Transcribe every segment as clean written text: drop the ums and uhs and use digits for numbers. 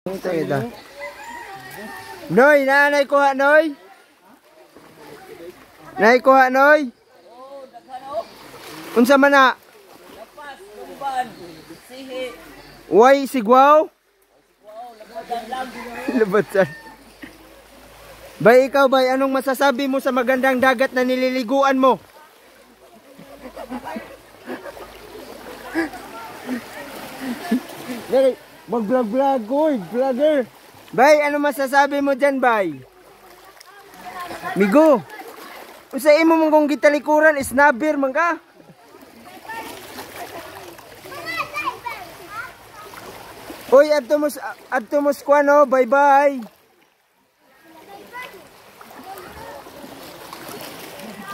Ito. Noy, nanay kuha noy. Nay kuha noy. Unsa man na? Uy, sigwaw. Labatan. Bay, ikaw bay, anong masasabi mo sa magandang dagat na nililiguan mo? Mag-vlog-vlog, oy, vlogger. Bay, ano masasabi mo dyan, bay? Migo, usa imo mong kong gitalikuran, snabber man ka. Oy, adto mo squano, bye-bye.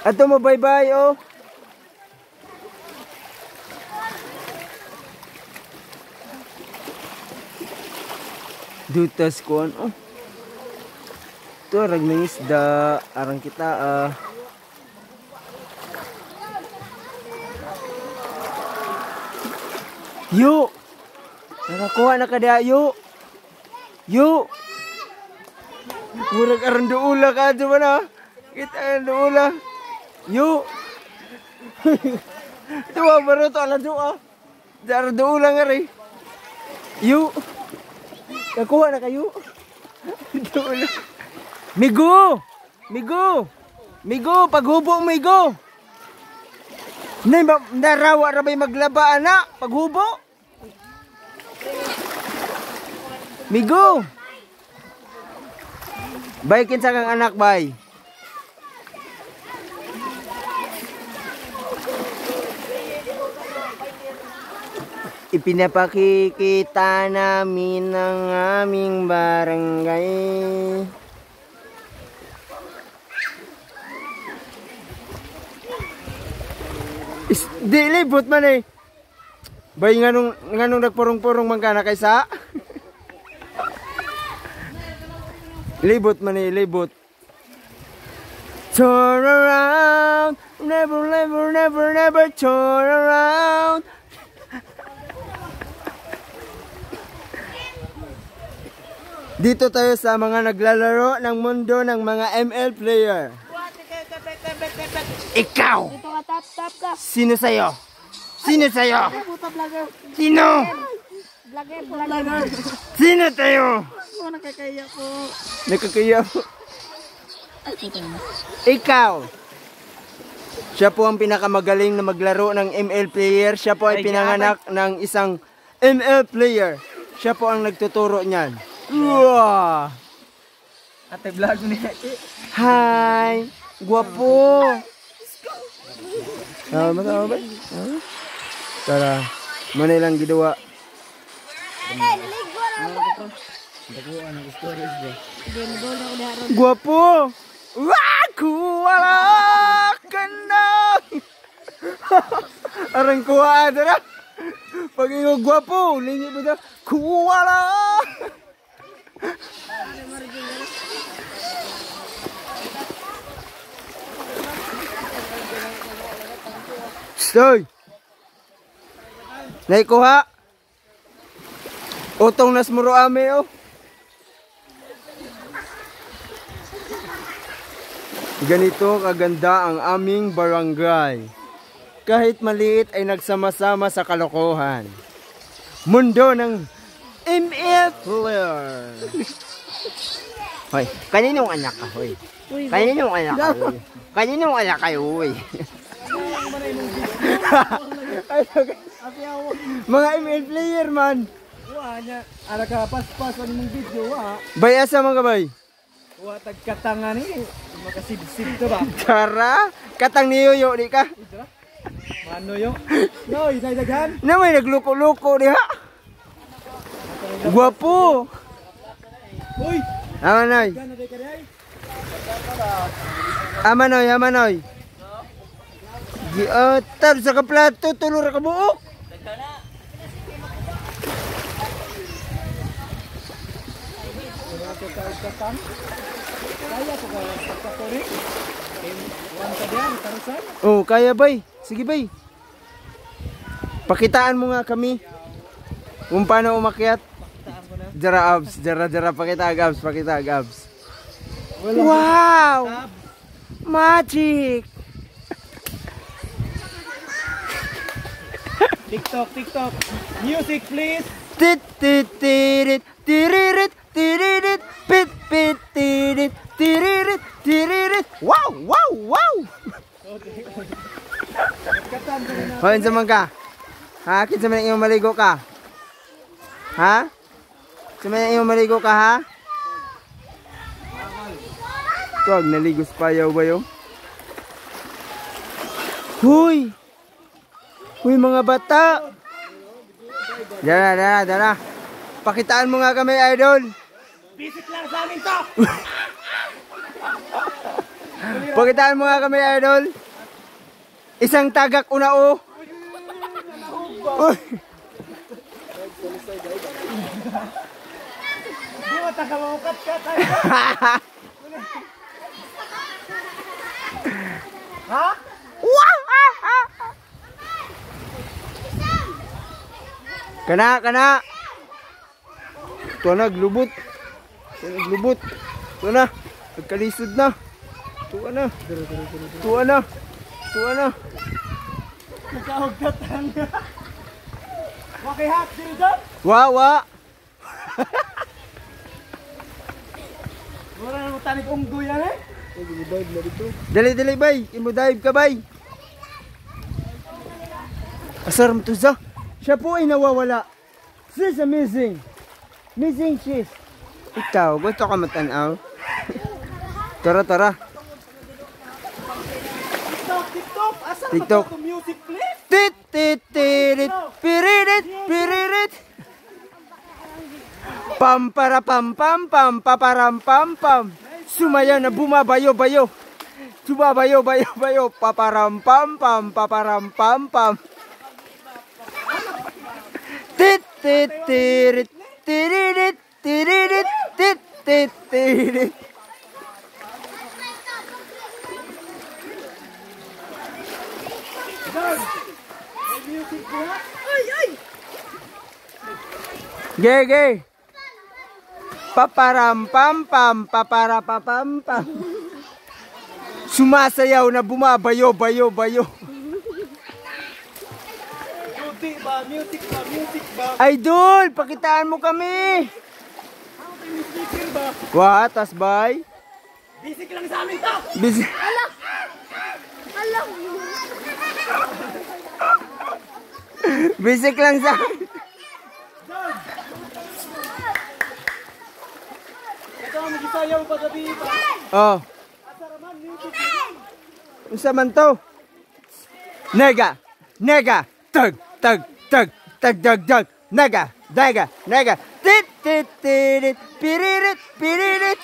Adto mo bye-bye, oh. Dutas ko ano. Ito arag ng isda, arang kita Yo. Nakakuha na kada yo. Yo. Murag aron duula ka adto man ha. Kita ang duula. Yo. Tuwa baro to ala duwa. Dar duula nga rin. Yo. Nakuha na kayo. Migo! Migo! Migo! Paghubo, Migo! Narawa na ba'y maglaba, anak? Paghubo? Migo! Bay, kinsa kang anak, bay? Ipinapakikita namin ang aming barangay. Di libot man eh. Bay nganong nagpurong-purong man ka na kaysa? Libot man eh, libot. Turn around, never, never, never, never turn around. Dito tayo sa mga naglalaro ng mundo ng mga ML player. Ikaw! Dito ka, tap ka. Sino sa'yo? Sino sa'yo? Puta vlogger. Sino? Vlogger. Sino tayo? Oh, nakakaya po. Nakakaya po. Ikaw! Siya po ang pinakamagaling na maglaro ng ML player. Siya po ay pinanganak ng isang ML player. Siya po ang nagtuturo niyan. Wow! Ate vlog ni. Hi! Guwapo! Masama ba? Tara, manilang gidawa. Guwapo! Kuwala ka na! Arang kuwaan na! Pag yung guwapo, lingi mo na, kuwala! Stoy! Naikuha! Utong nasmuro ame oh! Ganito kaganda ang aming barangay. Kahit maliit ay nagsama-sama sa kalokohan. Mundo ng ML player. Hoy, kaninong anak ka, hoy? Kaninong anak ka, hoy? Kaninong anak kayo, hoy? Mga ML player man. Wa nya ara ka pas-pas ani mong video wa. Bay asa mga bay? Wa tagkatangan ni makasib-sib to ba? Tara, katang ni Yoyo di ka. Mano yo? Noy, daghan. Na may nagluko-luko diha. Guwapo. Uy, Amanoy. Amanoy, amanoy. Giatar sa kaplato tulor ka buok. Oh, kaya bay. Sige bay. Pakitaan mo nga kami kung paano umakyat. Jara abs, jara pakita abs, pakita abs. Wow! Magic! TikTok, TikTok. Music please. Tit tit tirit tiririt tiririt pit pit tirit tiririt tiririt. Wow, wow, wow! Hoy, sa man ka? Ha? Kinsa man iyong maligo ka? Ha? Kinsa man iyong maligo ka, ha? Tuwag, naligos pa yaw ba yun? Huy! Huy, mga bata! Dara. Pakitaan mo nga kami, idol! Visit lang sa amin to! Pakitaan mo nga kami, idol! Isang tagak unao! Uy! Di mo takamaukat ka tayo. Ha? Kana! Ito na, glubot. Ito na, nagkalisod na. Ito na. Nagkahugatan nga. Wakihat, sino dyan? Wa. Wala na mo tanig unggo yan eh. Dali, bay. Imo dive ka, bay. Asar mo to za. Siya po ay nawawala. This is amazing. Amazing cheese. Ikaw, gusto ka matanaw? Tara. TikTok. Asa TikTok. na ba music please? Tit, piririt. Pam para pam paparam pam. Sumayaw na bumabayo. Sumabayo, paparam pam. Tit, tirit, tiririt. May music ko ha? Gay. Paparam pam. Sumasayaw na bumabayo. Music ba? Idol, pakitaan mo kami. Speaker ba? What, tasbay? Basic lang sa amin to! Basic lang sa... Ito ang magisayaw pa gabi pa. Oh. Asaraman, music. Unsa man to? Nega. Tag. Nega. Tit, piririt.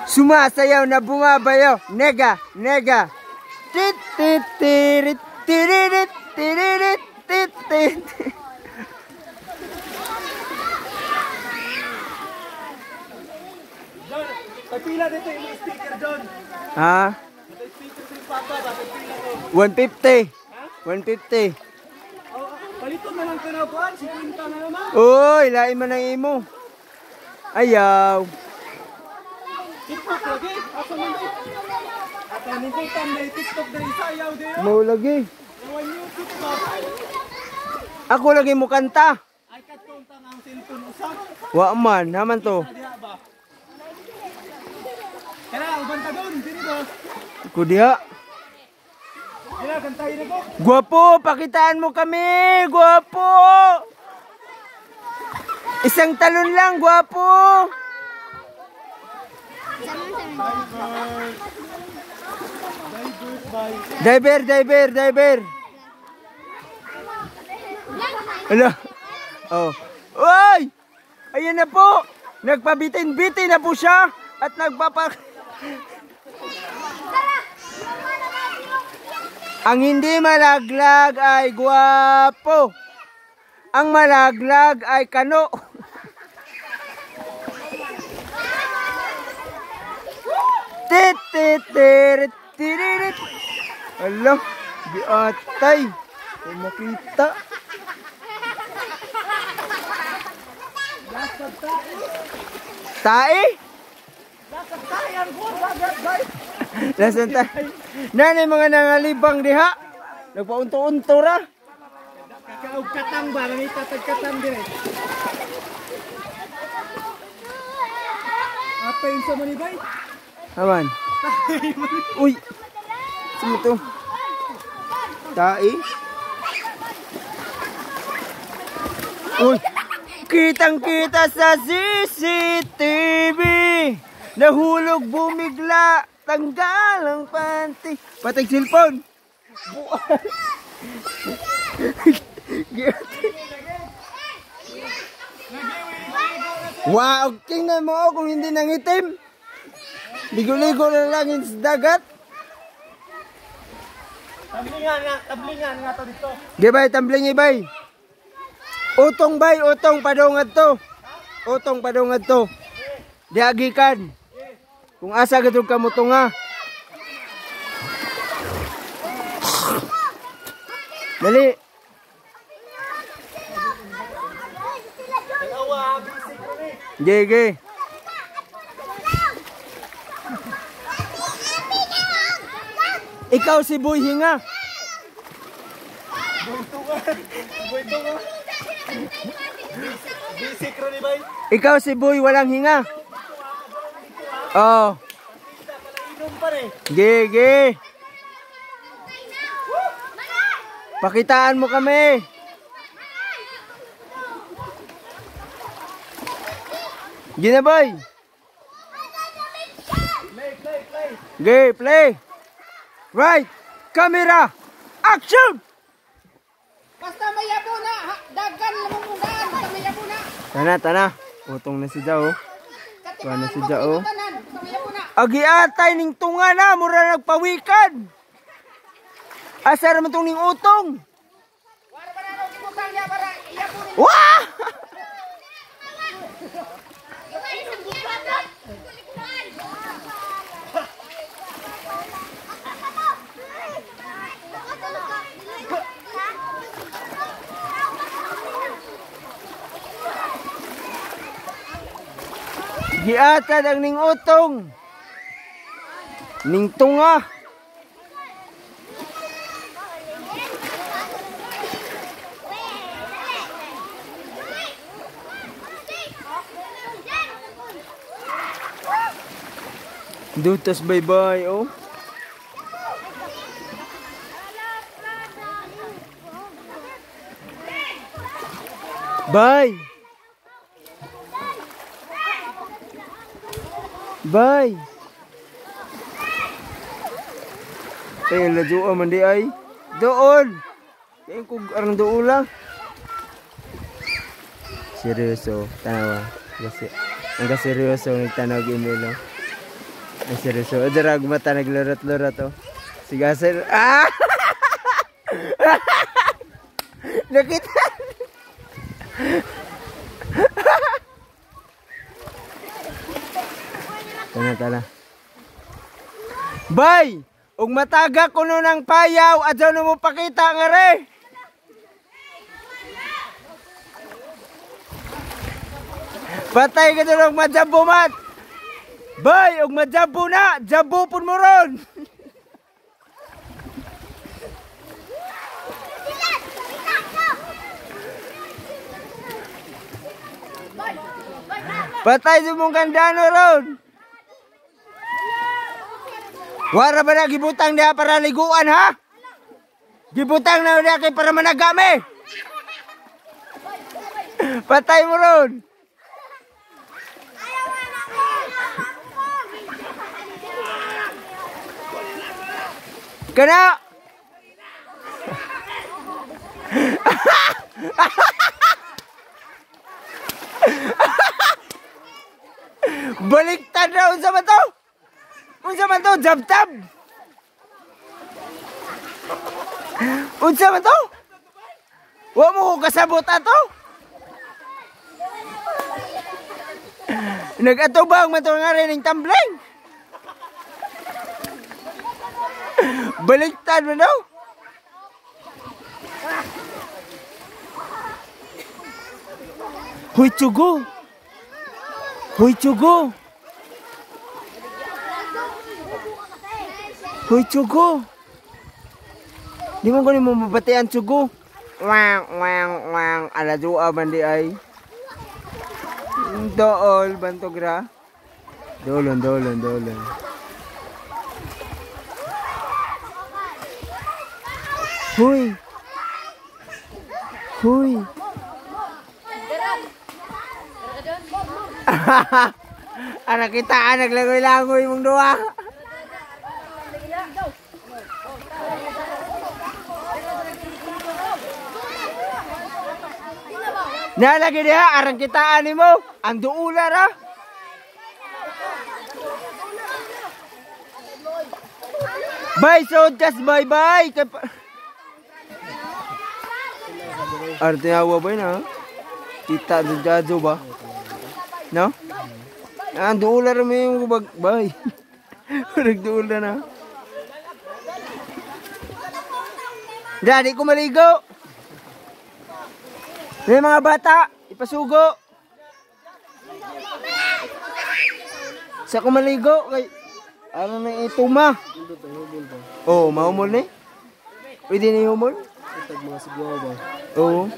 Sumasayaw na bumabayo. Nega. Tit, tiririt. John, pagpila dito yung speaker, John. Ha? May speaker sa papa, pagpila ko. 150. Oh, palito na lang ka na buwan, 50 na naman. Uy, lain man ang imo. Ayaw. TikTok lagi, asa man doon? At nito tambay TikTok dahil sayaw din. Mau lagi. Ewan music ba? Ako lagi mo kanta. Ay katkontang ang cellphone usap. Wa man, naman to. Diha ba? Kaya, uban ka doon, dili ba? Kudiha. Dila, kantahin na ko. Guwapo, pakitaan mo kami. Guwapo. Isang talon lang, guwapo. Diver. Ala. Oh. Oy! Ayan na po. Nagpabitin-bitin na po siya at Ang hindi malaglag ay guwapo. Ang malaglag ay kano. Tit. Ala, giatay. Ay makita. Tae? Lasan tayo. Nanay mga nangalibang diha. Nagpaunto-unto ra. Kakaog katang ba? Nangita tagkatang din eh. Apa yung sa manibay? Aman. Uy. Sino to? Tae? Uy. Kitang-kita sa CCTV. Nahulog bumigla. Tanggal ang panty. Patay cellphone. Wow, tingnan mo ako kung hindi nangitim. Ligo-ligo na lang sa dagat. Tablingan nga to dito. Gibay, tambling ibay. Utong bay, utong padungad to. Utong padungad to. Diagikan. Kung asa gadug ka mo tunga. Dali. Gege. Ikaw si Boy Hinga. Ikaw si Boy walang hinga. Oh. Gege. Pakitaan mo kami. Gina boy. Play, play. Right. Camera. Action. Basta mayabo na. Dagan lumunggan. Basta mayabo na. Tana. Utong na si Jao. Kuha na si Jao. Basta mayabo na. Agi atay ning tunga na. Mura nagpawikan. Asa naman itong ning utong. Wala ba na kibutan niya para iyabo ni. Wah! Giatad ang ning utong. Ning tunga. Dutas bye-bye, oh. Bye. Bye. Eh, lajuan man di ay. Doon. Kaya kung arang doon lang. Seryoso, tanawa. Ang seryoso nagtanaw email, no? Ang seryoso. Adarag mata naglurot-lurot, oh. Sige, sir. Ah! Nakita. Tana. Bay! Ug mataga ko no ng payaw, adyaw na mo pakita nga re. Patay ka doon og madjabo mat. Bay, og madjabo na, jabo pun mo ron. Patay sa mong kandano ron. Wara ba na gibutang niya para liguan, ha? Gibutang na niya kay para managami. Patay mo ron. Kana. Baliktad na unsa man to? Unsa man to? Jab-tab. Unsa man to? Wa mo ko kasabot ato? Nagatubang man to nga rin ng tumbling. Baliktad mo daw. Hoy, tsugo. Hoy, tsugo. Hoy, tsugo. Di mo kunin mo mabatian, tsugo. Wang, wang, wang. Aladua man di ay. Dool, bantogra. Dolon, dolon, dolon. Hoy. Hoy. Anak kita, naglangoy-langoy mong duwa. Nalagi dia, arang kitaan ni mo. Ang duula ra. Bye, Sodas, bye-bye. Artinya awa ba yun, ha? Kita sa jadyo ba? No? Ang duula ra mo yung bag. Bye. Nagduula na. Daddy ko maligo. May mga bata, ipasugo. Sa ko maligo kay ano na ito ma? Oh, mahumol ni? Pwede ni humol? Itag mga sigwaw ba? Oo.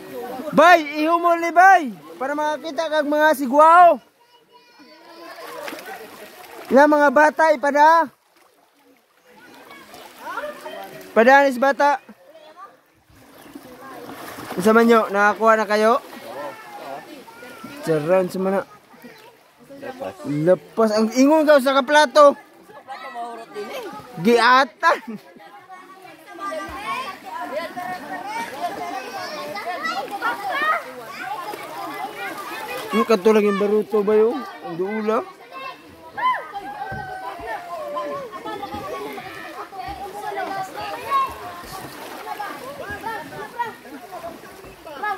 Bay, ihumol ni bay para makakita kag mga sigwaw. Na mga bata ipada. Padanis bata. Isa man nyo, nakakuha na kayo? Charan sa mana. Lepas. Ang ingon ka sa kaplato. Giatan. Yung katulang yung baruto ba yun? Ang duula.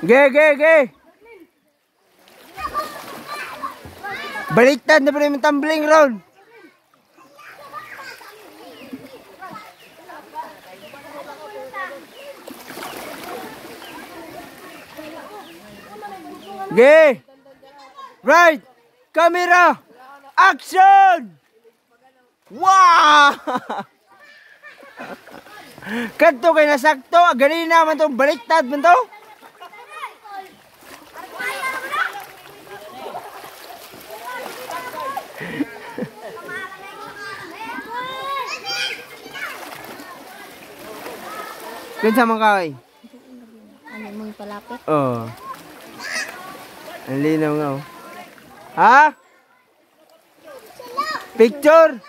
Ge. Baliktad na pa rin yung tumbling round. Ge. Right. Camera. Action. Wow. Kadto kay nasakto. Ganin naman to. Baliktad man to. Kinsa man kay? Ano mong palapit? Oh. Ang linaw nga oh. Ha? Picture?